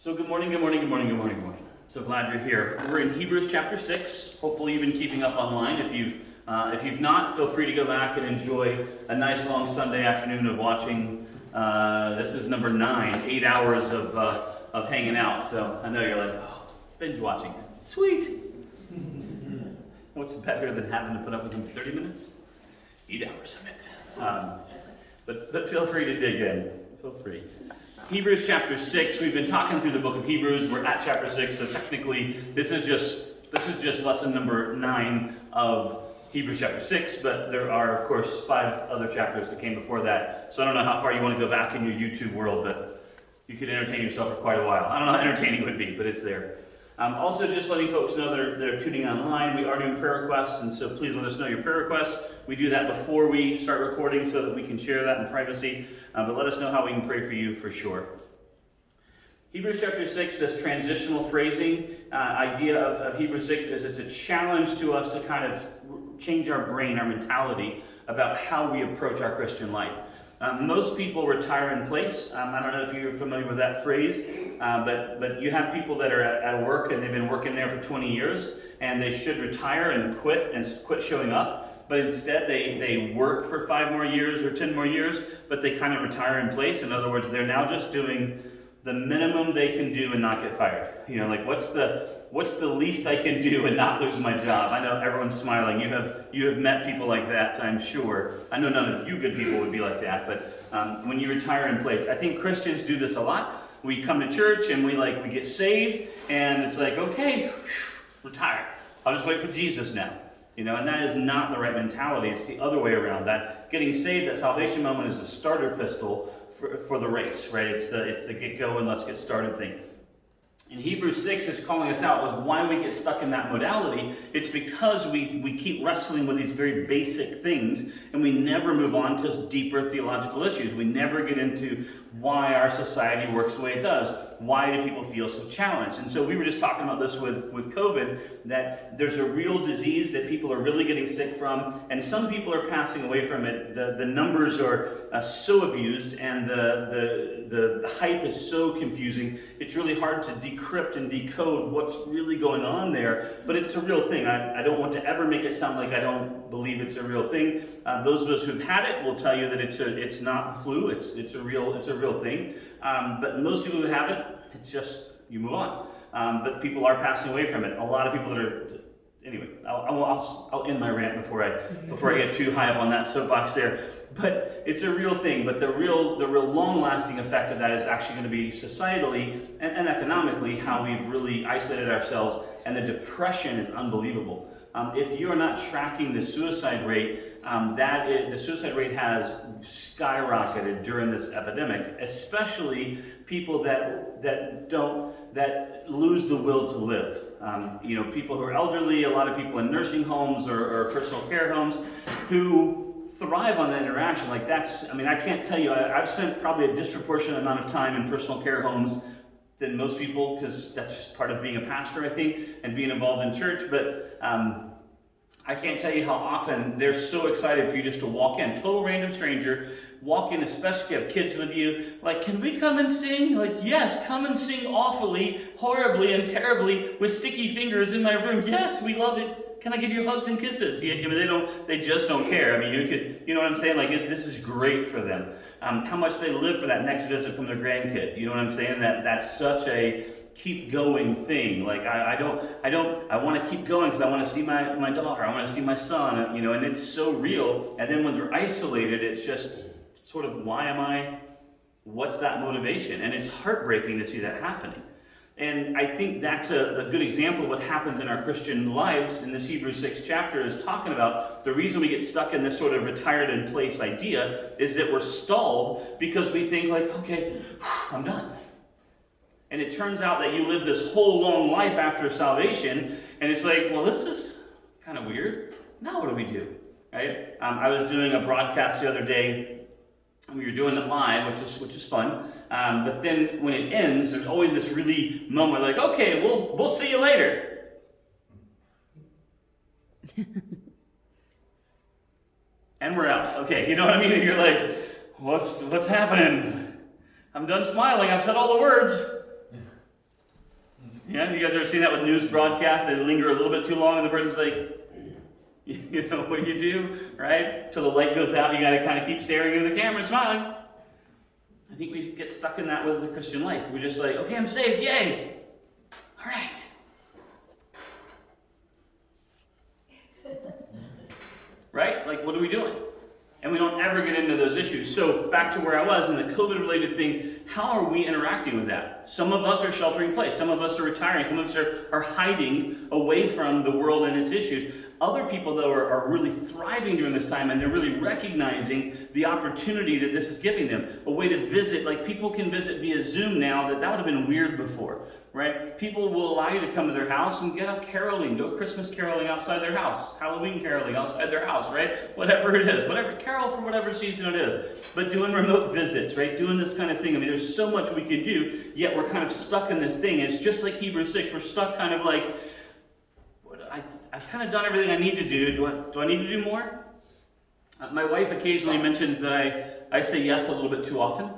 So good morning, good morning, good morning, good morning, good morning. So glad you're here. We're in Hebrews chapter 6. Hopefully you've been keeping up online. If you've not, feel free to go back and enjoy a nice long Sunday afternoon of watching. This is number 9, 8 hours of hanging out. So I know you're like, oh, binge watching. Sweet. What's better than having to put up with them 30 minutes? 8 hours of it. But feel free to dig in. Feel free. Hebrews chapter 6, we've been talking through the book of Hebrews. We're at chapter 6, so technically this is just lesson number 9 of Hebrews chapter 6, but there are, of course, 5 other chapters that came before that. So I don't know how far you want to go back in your YouTube world, but you could entertain yourself for quite a while. I don't know how entertaining it would be, but it's there. Also, just letting folks know that are tuning online, we are doing prayer requests, and so please let us know your prayer requests. We do that before we start recording so that we can share that in privacy, but let us know how we can pray for you for sure. Hebrews chapter 6, this transitional phrasing idea of Hebrews 6 is it's a challenge to us to kind of change our brain, our mentality about how we approach our Christian life. Most people retire in place. I don't know if you're familiar with that phrase, but you have people that are at work and they've been working there for 20 years and they should retire and quit showing up, but instead they work for 5 more years or 10 more years, but they kind of retire in place. In other words, they're now just doing the minimum they can do and not get fired. You know, like what's the least I can do and not lose my job? I know everyone's smiling. You have met people like that, I'm sure. I know none of you good people would be like that, but when you retire in place, I think Christians do this a lot. We come to church and we get saved, and it's like, okay, retire. I'll just wait for Jesus now. You know, and that is not the right mentality. It's the other way around. That getting saved, that salvation moment is a starter pistol for the race, right? It's the get going, let's get started thing. And Hebrews 6 is calling us out with why we get stuck in that modality. It's because we keep wrestling with these very basic things and we never move on to deeper theological issues. We never get into why our society works the way it does. Why do people feel so challenged? And so we were just talking about this with COVID, that there's a real disease that people are really getting sick from, and some people are passing away from it. The numbers are so abused, and the hype is so confusing. It's really hard to decrypt and decode what's really going on there, but it's a real thing. I don't want to ever make it sound like I don't believe it's a real thing. Those of us who've had it will tell you that it's not the flu. It's a real thing. But most people who have it, it's just you move on. But people are passing away from it. A lot of people that are. Anyway, I'll end my rant before I get too high up on that soapbox there. But it's a real thing. But the real long-lasting effect of that is actually going to be societally and economically how we've really isolated ourselves, and the depression is unbelievable. If you are not tracking the suicide rate, the suicide rate has skyrocketed during this epidemic, especially people that lose the will to live. People who are elderly, a lot of people in nursing homes or personal care homes who thrive on that interaction. I can't tell you, I've spent probably a disproportionate amount of time in personal care homes than most people, because that's just part of being a pastor, I think, and being involved in church. But I can't tell you how often they're so excited for you just to walk in, total random stranger, walk in, especially if you have kids with you, like, can we come and sing? Like, yes, come and sing awfully, horribly, and terribly with sticky fingers in my room. Yes, we love it. Can I give you hugs and kisses? They just don't care. I mean, you know what I'm saying? Like, this is great for them. How much they live for that next visit from their grandkid. You know what I'm saying? That's such a keep going thing. Like, I want to keep going because I want to see my daughter. I want to see my son, and it's so real. And then when they're isolated, it's just sort of, what's that motivation? And it's heartbreaking to see that happening. And I think that's a good example of what happens in our Christian lives. In this Hebrews 6 chapter is talking about the reason we get stuck in this sort of retired in place idea is that we're stalled because we think like, okay, I'm done. And it turns out that you live this whole long life after salvation, and it's like, well, this is kind of weird. Now what do we do? Right? I was doing a broadcast the other day. We were doing it live, which is fun. But then when it ends, there's always this really moment like, okay, we'll see you later. And we're out. Okay, you know what I mean? And you're like, what's happening? I'm done smiling. I've said all the words. Yeah, you guys ever seen that with news broadcasts? They linger a little bit too long, and the person's like, what do you do, right? Till the light goes out, you got to kind of keep staring into the camera and smiling. I think we get stuck in that with the Christian life. We're just like, okay, I'm saved, yay! All right. Right? Like, what are we doing? And we don't ever get into those issues. So back to where I was in the COVID-related thing, how are we interacting with that? Some of us are sheltering in place. Some of us are retiring. Some of us are hiding away from the world and its issues. Other people, though, are really thriving during this time, and they're really recognizing the opportunity that this is giving them. A way to visit, like people can visit via Zoom now, that would have been weird before, right? People will allow you to come to their house and get up caroling, go Christmas caroling outside their house, Halloween caroling outside their house, right? Whatever it is, whatever, carol for whatever season it is. But doing remote visits, right? Doing this kind of thing. I mean, there's so much we can do, yet we're kind of stuck in this thing. It's just like Hebrews 6, we're stuck kind of like, I've kind of done everything I need to do. Do I need to do more? My wife occasionally mentions that I say yes a little bit too often.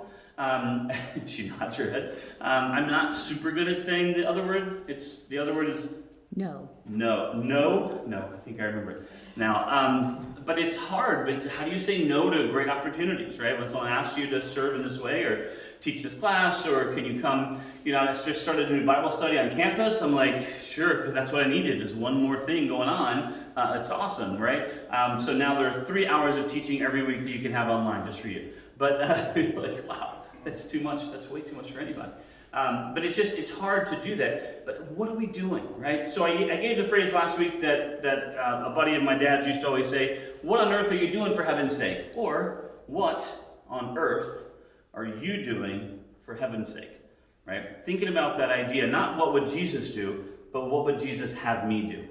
She nods her head. I'm not super good at saying the other word. The other word is no. No. I think I remember it now. But it's hard. But how do you say no to great opportunities, right? When someone asks you to serve in this way or teach this class, or can you come? I just started a new Bible study on campus. I'm like, sure, because that's what I needed. Is one more thing going on. It's awesome, right? So now there are 3 hours of teaching every week that you can have online just for you. But you're like, wow, that's too much. That's way too much for anybody. But it's hard to do that. But what are we doing, right? So I gave the phrase last week that a buddy of my dad's used to always say, what on earth are you doing for heaven's sake? Or what on earth are you doing for heaven's sake, right? Thinking about that idea, not what would Jesus do, but what would Jesus have me do,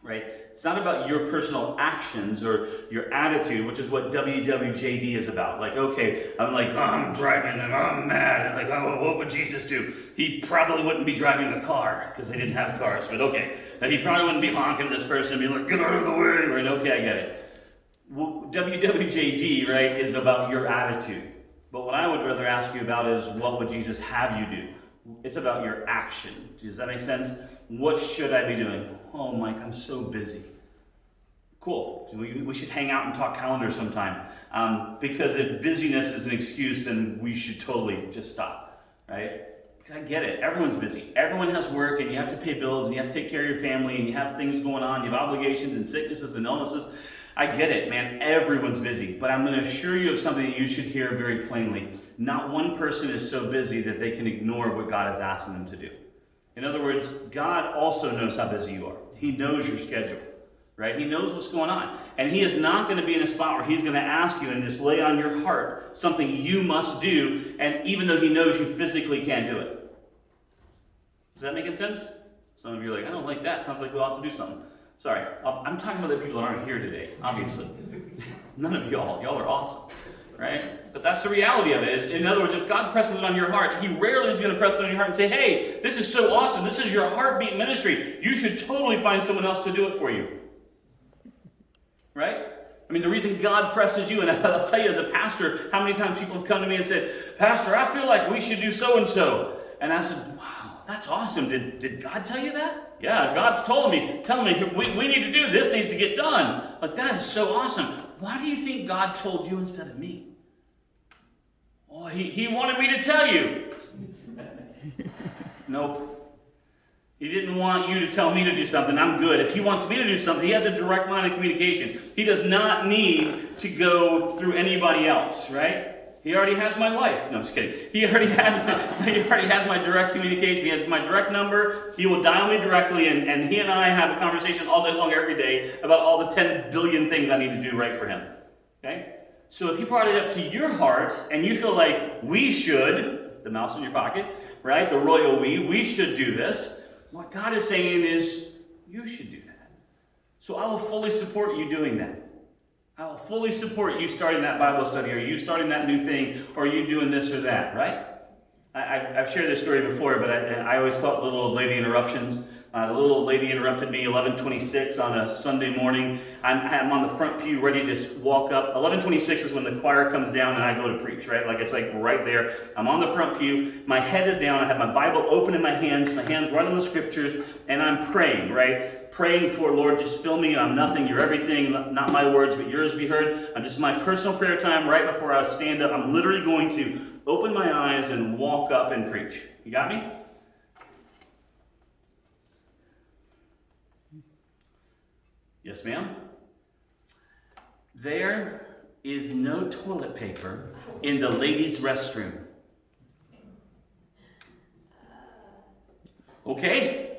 right? It's not about your personal actions or your attitude, which is what WWJD is about. Like, okay, I'm driving and I'm mad. And like, oh, what would Jesus do? He probably wouldn't be driving a car because they didn't have cars. But okay, and he probably wouldn't be honking at this person and be like, get out of the way. Right? Okay, I get it. Well, WWJD, right, is about your attitude. But what I would rather ask you about is what would Jesus have you do? It's about your action. Does that make sense? What should I be doing? Oh, Mike, I'm so busy. Cool. We should hang out and talk calendar sometime. Because if busyness is an excuse, then we should totally just stop, right? Because I get it. Everyone's busy. Everyone has work, and you have to pay bills, and you have to take care of your family, and you have things going on. You have obligations and sicknesses and illnesses. I get it, man. Everyone's busy. But I'm going to assure you of something that you should hear very plainly. Not one person is so busy that they can ignore what God is asking them to do. In other words, God also knows how busy you are. He knows your schedule, right? He knows what's going on. And He is not going to be in a spot where He's going to ask you and just lay on your heart something you must do, and even though He knows you physically can't do it. Does that make sense? Some of you are like, I don't like that. Sounds like we ought to do something. Sorry, I'm talking about the people that aren't here today, obviously. None of y'all. Y'all are awesome, right? But that's the reality of it. Is, in other words, if God presses it on your heart, He rarely is going to press it on your heart and say, hey, this is so awesome. This is your heartbeat ministry. You should totally find someone else to do it for you. Right? I mean, the reason God presses you, and I'll tell you as a pastor, how many times people have come to me and said, Pastor, I feel like we should do so-and-so. And I said, wow, that's awesome. Did God tell you that? Yeah, God's telling me we need to do this, needs to get done. Like, that is so awesome. Why do you think God told you instead of me? Well, he wanted me to tell you. Nope. He didn't want you to tell me to do something. I'm good. If He wants me to do something, He has a direct line of communication. He does not need to go through anybody else, right? He already has my life. No, I'm just kidding. He already has my direct communication. He has my direct number. He will dial me directly, and He and I have a conversation all day long every day about all the 10 billion things I need to do right for Him. Okay? So if He brought it up to your heart, and you feel like we should, the mouse in your pocket, right? The royal we should do this. What God is saying is, you should do that. So I will fully support you doing that. I will fully support you starting that Bible study, or you starting that new thing, or you doing this or that, right? I've shared this story before, but I always call it little old lady interruptions. The little old lady interrupted me 11:26 on a Sunday morning. I'm on the front pew ready to walk up. 11:26 is when the choir comes down and I go to preach, right? Like it's like right there. I'm on the front pew. My head is down. I have my Bible open in my hands right on the scriptures, and I'm praying, right? Praying for, Lord, just fill me. I'm nothing. You're everything. Not my words, but yours be heard. I'm just my personal prayer time right before I stand up. I'm literally going to open my eyes and walk up and preach. You got me? Yes, ma'am? There is no toilet paper in the ladies' restroom. Okay?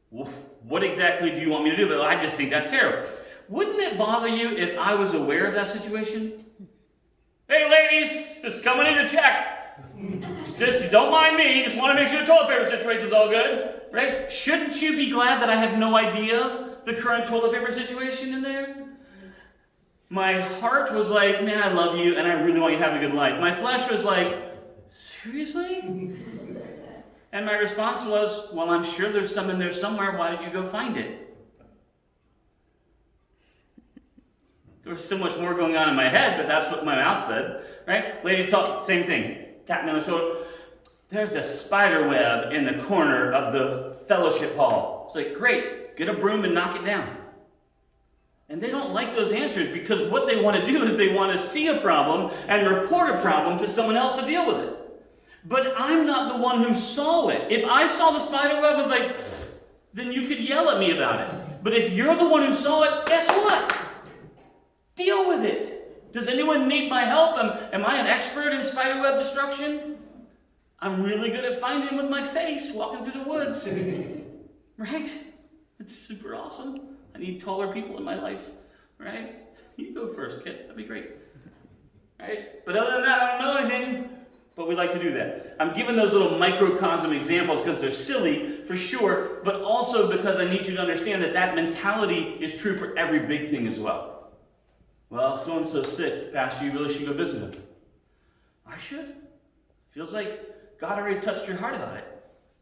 What exactly do you want me to do? But I just think that's terrible. Wouldn't it bother you if I was aware of that situation? Hey, ladies, just coming in to check. Just don't mind me. Just want to make sure the toilet paper situation's all good, right? Shouldn't you be glad that I have no idea the current toilet paper situation in there? My heart was like, man, I love you, and I really want you to have a good life. My flesh was like, seriously? And my response was, well, I'm sure there's some in there somewhere. Why don't you go find it? There was so much more going on in my head, but that's what my mouth said, right? Lady talk, same thing. Tap me on the shoulder. There's a spider web in the corner of the fellowship hall. It's like, great, get a broom and knock it down. And they don't like those answers because what they want to do is they want to see a problem and report a problem to someone else to deal with it. But I'm not the one who saw it. If I saw the spider web, I was like, then you could yell at me about it. But if you're the one who saw it, guess what? Deal with it. Does anyone need my help? Am I an expert in spiderweb destruction? I'm really good at finding with my face, walking through the woods. Right? It's super awesome. I need taller people in my life. Right? You go first, kid. That'd be great. Right? But other than that, I don't know anything. But we like to do that. I'm giving those little microcosm examples because they're silly, for sure, but also because I need you to understand that that mentality is true for every big thing as well. Well, so-and-so's sick. Pastor, you really should go visit him. I should. Feels like God already touched your heart about it.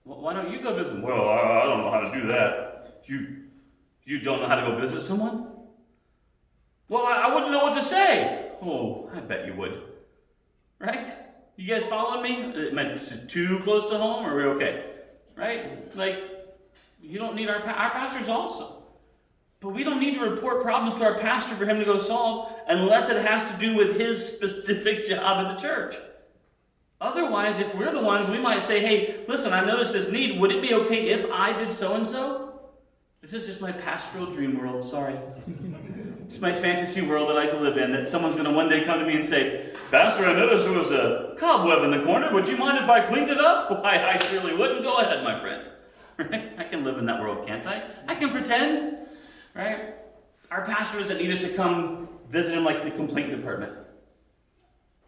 Well, why don't you go visit him? Well, I don't know how to do that. You don't know how to go visit someone? Well, I wouldn't know what to say. Oh, I bet you would. Right? You guys following me? Am I too close to home, or are we okay? Right? Like, you don't need our pastor's awesome. But we don't need to report problems to our pastor for him to go solve unless it has to do with his specific job at the church. Otherwise, if we're the ones, we might say, hey, listen, I noticed this need. Would it be okay if I did so-and-so? This is just my pastoral dream world, sorry. It's my fantasy world that I like to live in, that someone's going to one day come to me and say, Pastor, I noticed there was a cobweb in the corner. Would you mind if I cleaned it up? Why, I surely wouldn't. Go ahead, my friend. Right? I can live in that world, can't I? I can pretend. Right? Our pastor doesn't need us to come visit him like the complaint department.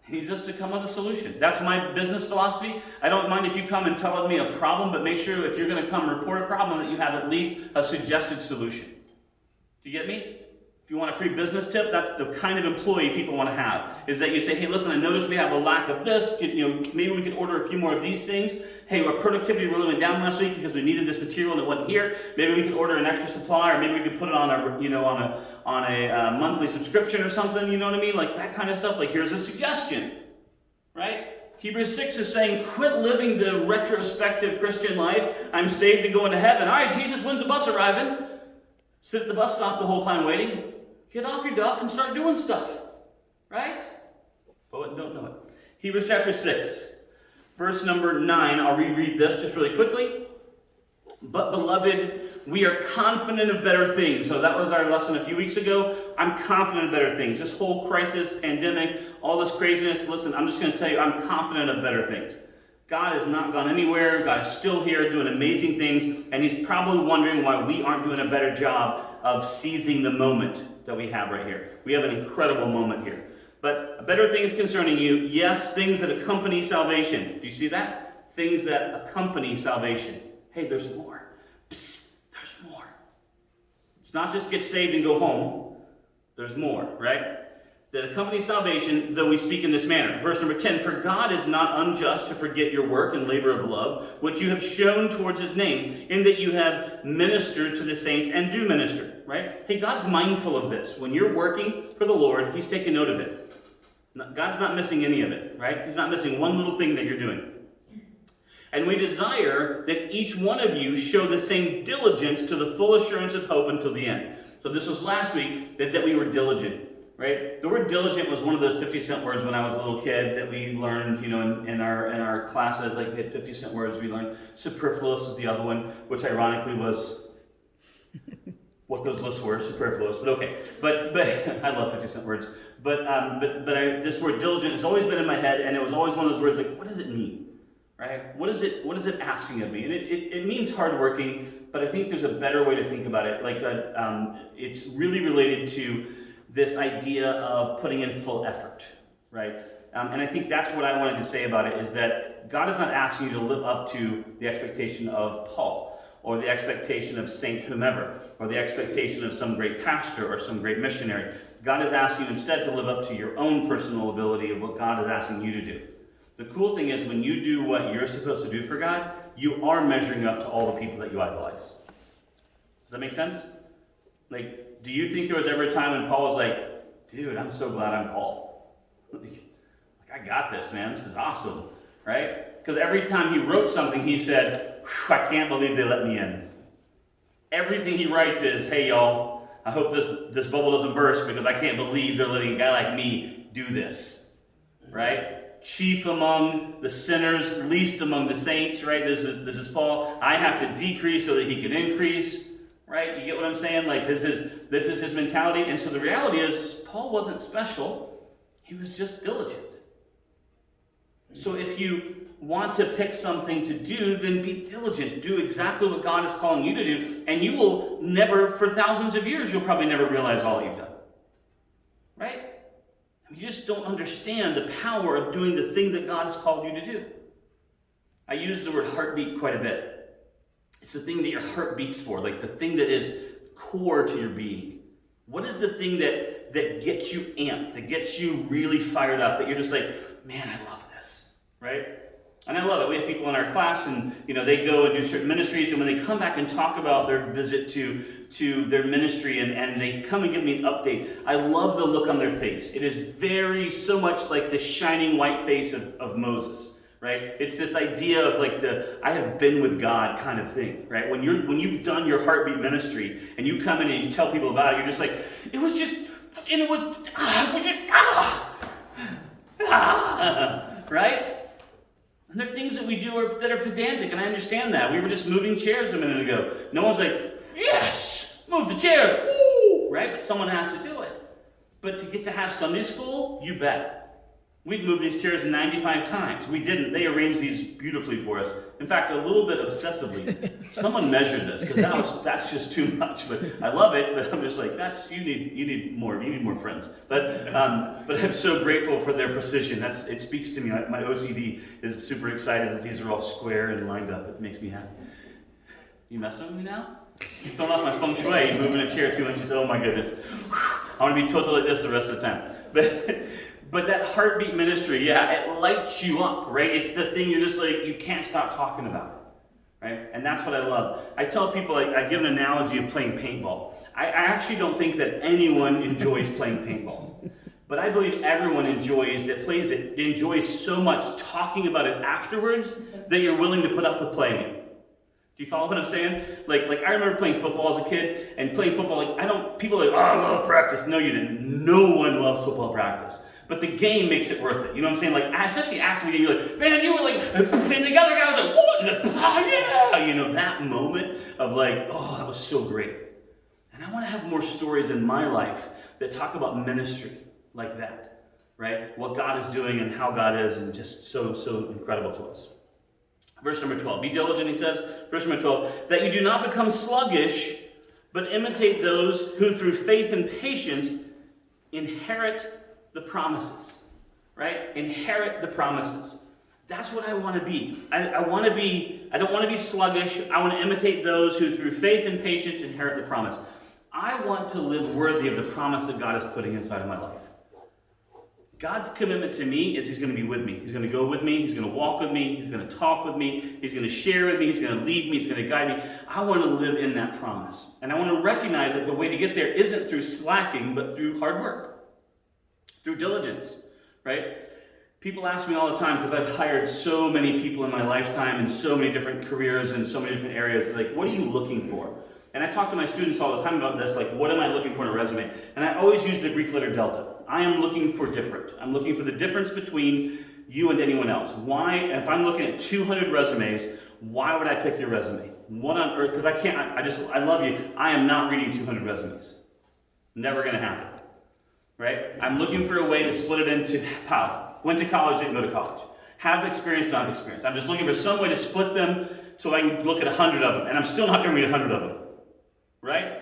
He needs us to come with a solution. That's my business philosophy. I don't mind if you come and tell me a problem, but make sure if you're going to come report a problem that you have at least a suggested solution. Do you get me? If you want a free business tip, that's the kind of employee people want to have. Is that you say, hey, listen, I noticed we have a lack of this. Maybe we could order a few more of these things. Hey, our productivity really went down last week because we needed this material and it wasn't here. Maybe we could order an extra supply, or maybe we could put it on a monthly subscription or something. You know what I mean? Like that kind of stuff. Like here's a suggestion, right? Hebrews 6 is saying, quit living the retrospective Christian life. I'm saved to go into heaven. All right, Jesus, when's the bus arriving? Sit at the bus stop the whole time waiting. Get off your duff and start doing stuff. Right? But don't know it. Hebrews chapter 6, verse number 9. I'll reread this just really quickly. But beloved, we are confident of better things. So that was our lesson a few weeks ago. I'm confident of better things. This whole crisis, pandemic, all this craziness. Listen, I'm just going to tell you, I'm confident of better things. God has not gone anywhere. God is still here doing amazing things. And he's probably wondering why we aren't doing a better job of seizing the moment that we have right here. We have an incredible moment here. But better things concerning you. Yes, things that accompany salvation. Do you see that? Things that accompany salvation. Hey, there's more. Psst, there's more. It's not just get saved and go home. There's more, right? that accompanies salvation, though we speak in this manner. Verse number 10, for God is not unjust to forget your work and labor of love, which you have shown towards his name, in that you have ministered to the saints and do minister, right? Hey, God's mindful of this. When you're working for the Lord, he's taking note of it. God's not missing any of it, right? He's not missing one little thing that you're doing. And we desire that each one of you show the same diligence to the full assurance of hope until the end. So this was last week, is that we were diligent. Right? The word diligent was one of those 50-cent words when I was a little kid that we learned, in our classes. Like, we had 50-cent words we learned. Superfluous is the other one, which ironically was what those lists were, superfluous. But okay. But I love 50-cent words. But this word diligent has always been in my head, and it was always one of those words like, what does it mean? Right? What is it asking of me? And it means hardworking, but I think there's a better way to think about it. Like, it's really related to this idea of putting in full effort, right? And I think that's what I wanted to say about it, is that God is not asking you to live up to the expectation of Paul, or the expectation of Saint whomever, or the expectation of some great pastor or some great missionary. God is asking you instead to live up to your own personal ability of what God is asking you to do. The cool thing is, when you do what you're supposed to do for God, you are measuring up to all the people that you idolize. Does that make sense? Like, do you think there was ever a time when Paul was like, dude, I'm so glad I'm Paul. Like, I got this, man. This is awesome, right? Because every time he wrote something, he said, I can't believe they let me in. Everything he writes is, hey, y'all, I hope this bubble doesn't burst because I can't believe they're letting a guy like me do this, right? Chief among the sinners, least among the saints, right? This is Paul. I have to decrease so that he can increase. Right? You get what I'm saying? Like, this is his mentality. And so the reality is, Paul wasn't special. He was just diligent. So if you want to pick something to do, then be diligent. Do exactly what God is calling you to do. And you will never, for thousands of years, you'll probably never realize all you've done. Right? You just don't understand the power of doing the thing that God has called you to do. I use the word heartbeat quite a bit. It's the thing that your heart beats for, like the thing that is core to your being. What is the thing that gets you amped, that gets you really fired up, that you're just like, man, I love this, right? And I love it. We have people in our class, and they go and do certain ministries, and when they come back and talk about their visit to their ministry, and they come and give me an update, I love the look on their face. It is so much like the shining white face of Moses. Right? It's this idea of like I have been with God kind of thing, right? When you've done your heartbeat ministry and you come in and you tell people about it, you're just like, right? And there are things that we do that are pedantic, and I understand that. We were just moving chairs a minute ago. No one's like, yes, move the chair, woo, right? But someone has to do it. But to get to have Sunday school, you bet. We'd moved these chairs 95 times. We didn't. They arranged these beautifully for us. In fact, a little bit obsessively. Someone measured this, because that's just too much. But I love it, but I'm just like, you need more. You need more friends. But I'm so grateful for their precision. It speaks to me. My OCD is super excited that these are all square and lined up. It makes me happy. You messing with me now? You're throwing off my feng shui, moving a chair 2 inches. Oh my goodness. I want to be tilted like this the rest of the time. But that heartbeat ministry, yeah, it lights you up, right? It's the thing you're just like, you can't stop talking about it, right? And that's what I love. I tell people, I give an analogy of playing paintball. I actually don't think that anyone enjoys playing paintball. But I believe everyone enjoys so much talking about it afterwards that you're willing to put up with playing it. Do you follow what I'm saying? Like I remember playing football as a kid, and playing football, people are like, oh, I love practice. No, you didn't. No one loves football practice. But the game makes it worth it. You know what I'm saying? Like, especially after the game, you're like, man, you were like, and the other guy was like, what? Yeah! That moment of like, oh, that was so great. And I want to have more stories in my life that talk about ministry like that, right? What God is doing and how God is, and just so incredible to us. Verse number 12, be diligent, he says. Verse number 12, that you do not become sluggish, but imitate those who through faith and patience inherit the promises, right? Inherit the promises. That's what I want to be. I don't want to be sluggish. I want to imitate those who through faith and patience inherit the promise. I want to live worthy of the promise that God is putting inside of my life. God's commitment to me is he's going to be with me. He's going to go with me. He's going to walk with me. He's going to talk with me. He's going to share with me. He's going to lead me. He's going to guide me. I want to live in that promise. And I want to recognize that the way to get there isn't through slacking, but through hard work, through diligence, right? People ask me all the time, because I've hired so many people in my lifetime in so many different careers and so many different areas, like, what are you looking for? And I talk to my students all the time about this, like, what am I looking for in a resume? And I always use the Greek letter delta. I am looking for different. I'm looking for the difference between you and anyone else. Why, if I'm looking at 200 resumes, why would I pick your resume? What on earth? Because I love you. I am not reading 200 resumes. Never going to happen, right? I'm looking for a way to split it into piles. Went to college, didn't go to college. Have experience, don't have experience. I'm just looking for some way to split them so I can look at 100 of them. And I'm still not going to read 100 of them. Right?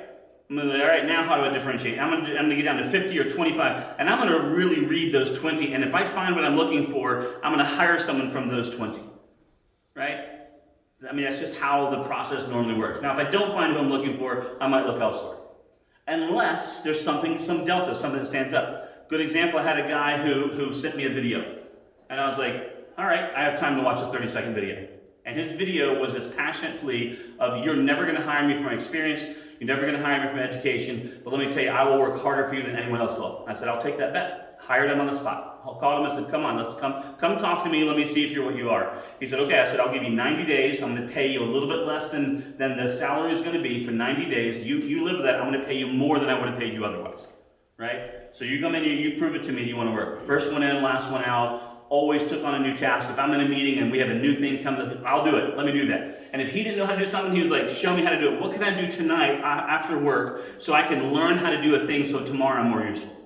I'm going to be, all right, now how do I differentiate? I'm going to get down to 50 or 25, and I'm going to really read those 20, and if I find what I'm looking for, I'm going to hire someone from those 20. Right? I mean, that's just how the process normally works. Now, if I don't find who I'm looking for, I might look elsewhere. Unless there's some delta, something that stands up. Good example, I had a guy who sent me a video, and I was like, all right, I have time to watch a 30-second video. And his video was this passionate plea of, you're never going to hire me for my experience, you're never going to hire me for my education, but let me tell you, I will work harder for you than anyone else will. I said, I'll take that bet. Hired him on the spot. I called him and said, come on, let's come talk to me, let me see if you're what you are. He said, okay. I said, I'll give you 90 days, I'm going to pay you a little bit less than the salary is going to be for 90 days. You live with that, I'm going to pay you more than I would have paid you otherwise. Right? So you come in here, you prove it to me you want to work. First one in, last one out. Always took on a new task. If I'm in a meeting and we have a new thing comes up, I'll do it. Let me do that. And if he didn't know how to do something, he was like, show me how to do it. What can I do tonight after work so I can learn how to do a thing so tomorrow I'm more useful?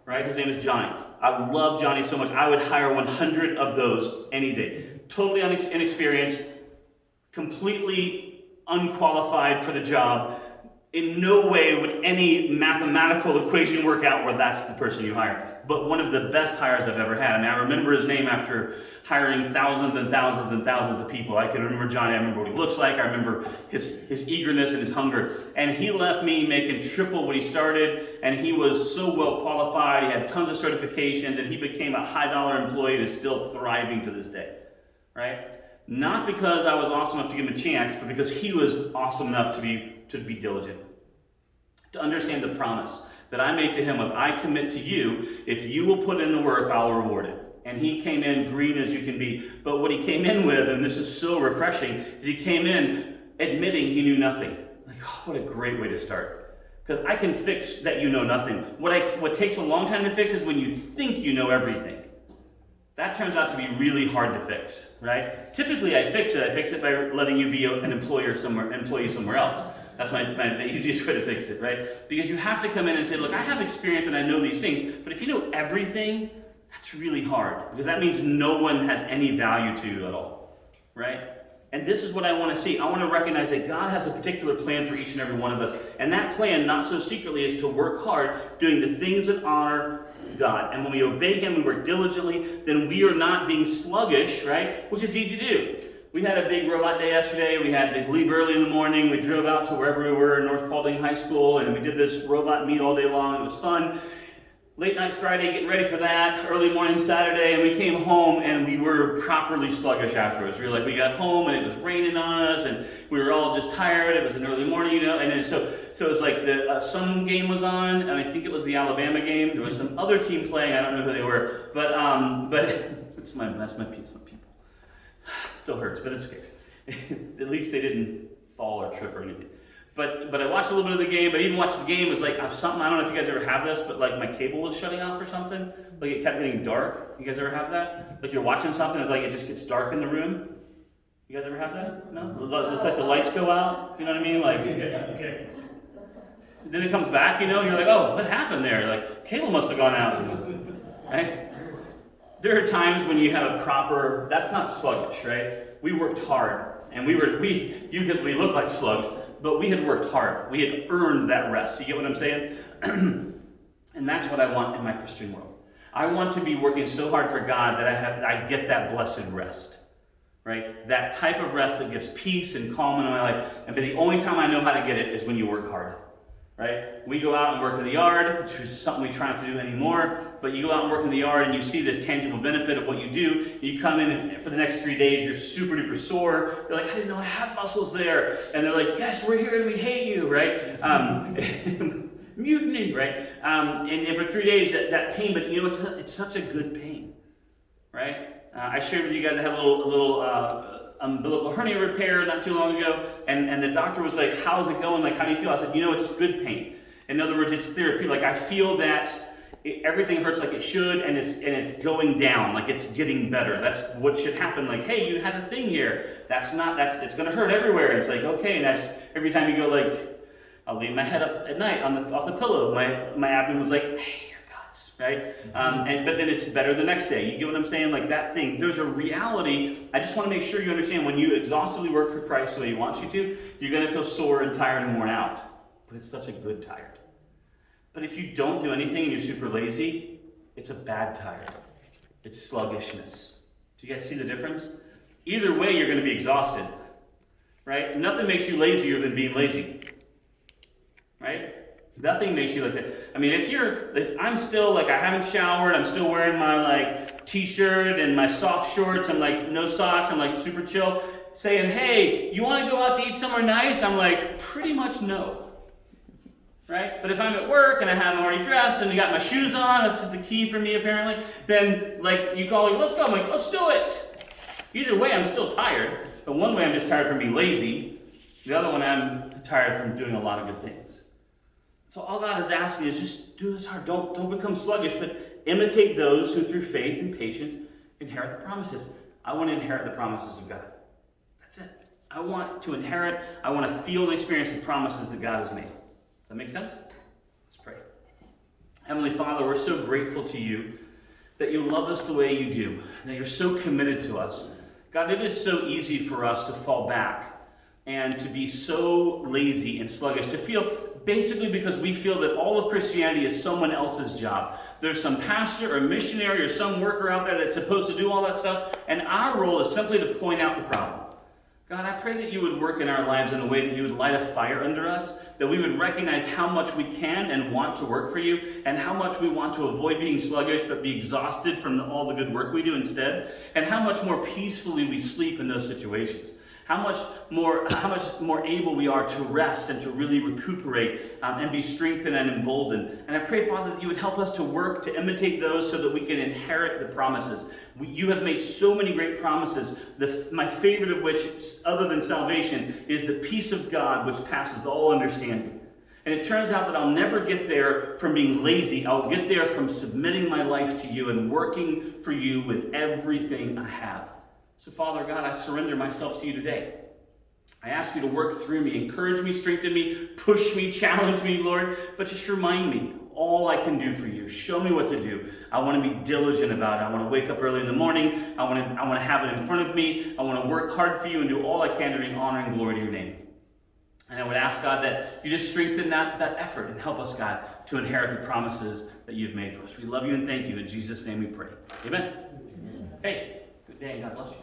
Right? His name is Johnny. I love Johnny so much. I would hire 100 of those any day. Totally inexperienced, completely unqualified for the job. In no way would any mathematical equation work out where that's the person you hire. But one of the best hires I've ever had. I mean, I remember his name after hiring thousands and thousands and thousands of people. I can remember Johnny. I remember what he looks like. I remember his eagerness and his hunger. And he left me making triple what he started. And he was so well qualified. He had tons of certifications. And he became a high-dollar employee and is still thriving to this day. Right? Not because I was awesome enough to give him a chance, but because he was awesome enough to be diligent. To understand the promise that I made to him was, I commit to you, if you will put in the work, I'll reward it. And he came in green as you can be. But what he came in with, and this is so refreshing, is he came in admitting he knew nothing. Like, oh, what a great way to start. Because I can fix that you know nothing. What takes a long time to fix is when you think you know everything. That turns out to be really hard to fix, right? Typically I fix it by letting you be an employee somewhere else. That's the easiest way to fix it, right? Because you have to come in and say, look, I have experience and I know these things, but if you know everything, that's really hard, because that means no one has any value to you at all, right? And this is what I want to see. I want to recognize that God has a particular plan for each and every one of us. And that plan, not so secretly, is to work hard doing the things that honor God. And when we obey Him, we work diligently, then we are not being sluggish, right? Which is easy to do. We had a big robot day yesterday. We had to leave early in the morning. We drove out to wherever we were in North Paulding High School, and we did this robot meet all day long. It was fun. Late night Friday, getting ready for that. Early morning Saturday, and we came home, and we were properly sluggish afterwards. We were like, we got home, and it was raining on us, and we were all just tired. It was an early morning, and then so it was like some game was on, and I think it was the Alabama game. There was some other team playing. I don't know who they were, but that's my people. Still hurts, but it's okay. At least they didn't fall or trip or anything. But I watched a little bit of the game, but even watching the game was like, I don't know if you guys ever have this, but like my cable was shutting off or something. Like it kept getting dark. You guys ever have that? Like you're watching something and like it just gets dark in the room. You guys ever have that? No? It's like the lights go out, you know what I mean? Like, okay. Then it comes back, and you're like, oh, what happened there? Like, cable must have gone out, right? There are times when you have a proper, that's not sluggish, right? We worked hard, and we look like slugs, but we had worked hard. We had earned that rest. You get what I'm saying? And that's what I want in my Christian world. I want to be working so hard for God that I get that blessed rest, right? That type of rest that gives peace and calm in my life. And but the only time I know how to get it is when you work hard. right? We go out and work in the yard, which is something we try not to do anymore, but you go out and work in the yard and you see this tangible benefit of what you do. You come in and for the next 3 days, you're super duper sore. You're like, I didn't know I had muscles there. And they're like, yes, we're here and we hate you, right? Mutiny, right? And for 3 days, that pain, but it's such a good pain, right? I shared with you guys, I had a little umbilical hernia repair not too long ago, and the doctor was like, how's it going? Like, how do you feel? I said, it's good pain. In other words, it's therapy. Like, I feel that everything hurts like it should, and it's going down, like it's getting better. That's what should happen. Like, hey, you had a thing here. It's going to hurt everywhere. It's like, okay, and that's every time you go, like, I'll leave my head up at night off the pillow. My abdomen was like, hey, your guts, right? But then it's better the next day. You get what I'm saying? Like that thing. There's a reality. I just want to make sure you understand when you exhaustively work for Christ the way He wants you to, you're going to feel sore and tired and worn out. But it's such a good tired. But if you don't do anything and you're super lazy, it's a bad tired. It's sluggishness. Do you guys see the difference? Either way, you're going to be exhausted, right? Nothing makes you lazier than being lazy. Right? Nothing makes you like that. I mean, if I'm still like, I haven't showered, I'm still wearing my like t-shirt and my soft shorts, I'm like no socks, I'm like super chill, saying, hey, you want to go out to eat somewhere nice? I'm like, pretty much no. Right? But if I'm at work and I haven't already dressed and I got my shoes on, that's the key for me apparently, then like you call me, let's go, I'm like, let's do it. Either way, I'm still tired. But one way I'm just tired from being lazy. The other one I'm tired from doing a lot of good things. So all God is asking is just do this hard. Don't become sluggish, but imitate those who through faith and patience inherit the promises. I want to inherit the promises of God. That's it. I want to inherit, I want to feel and experience the promises that God has made. Does that make sense? Let's pray. Heavenly Father, we're so grateful to you that you love us the way you do, that you're so committed to us. God, it is so easy for us to fall back and to be so lazy and sluggish, to feel basically because we feel that all of Christianity is someone else's job. There's some pastor or missionary or some worker out there that's supposed to do all that stuff, and our role is simply to point out the problem. God, I pray that you would work in our lives in a way that you would light a fire under us, that we would recognize how much we can and want to work for you, and how much we want to avoid being sluggish but be exhausted from all the good work we do instead, and how much more peacefully we sleep in those situations. How much more able we are to rest and to really recuperate and be strengthened and emboldened. And I pray, Father, that you would help us to work to imitate those so that we can inherit the promises. You have made so many great promises, my favorite of which, other than salvation, is the peace of God which passes all understanding. And it turns out that I'll never get there from being lazy. I'll get there from submitting my life to you and working for you with everything I have. So, Father God, I surrender myself to you today. I ask you to work through me, encourage me, strengthen me, push me, challenge me, Lord, but just remind me all I can do for you. Show me what to do. I want to be diligent about it. I want to wake up early in the morning. I want to have it in front of me. I want to work hard for you and do all I can to bring honor and glory to your name. And I would ask, God, that you just strengthen that effort and help us, God, to inherit the promises that you've made for us. We love you and thank you. In Jesus' name we pray. Amen. Amen. Hey, good day and God bless you.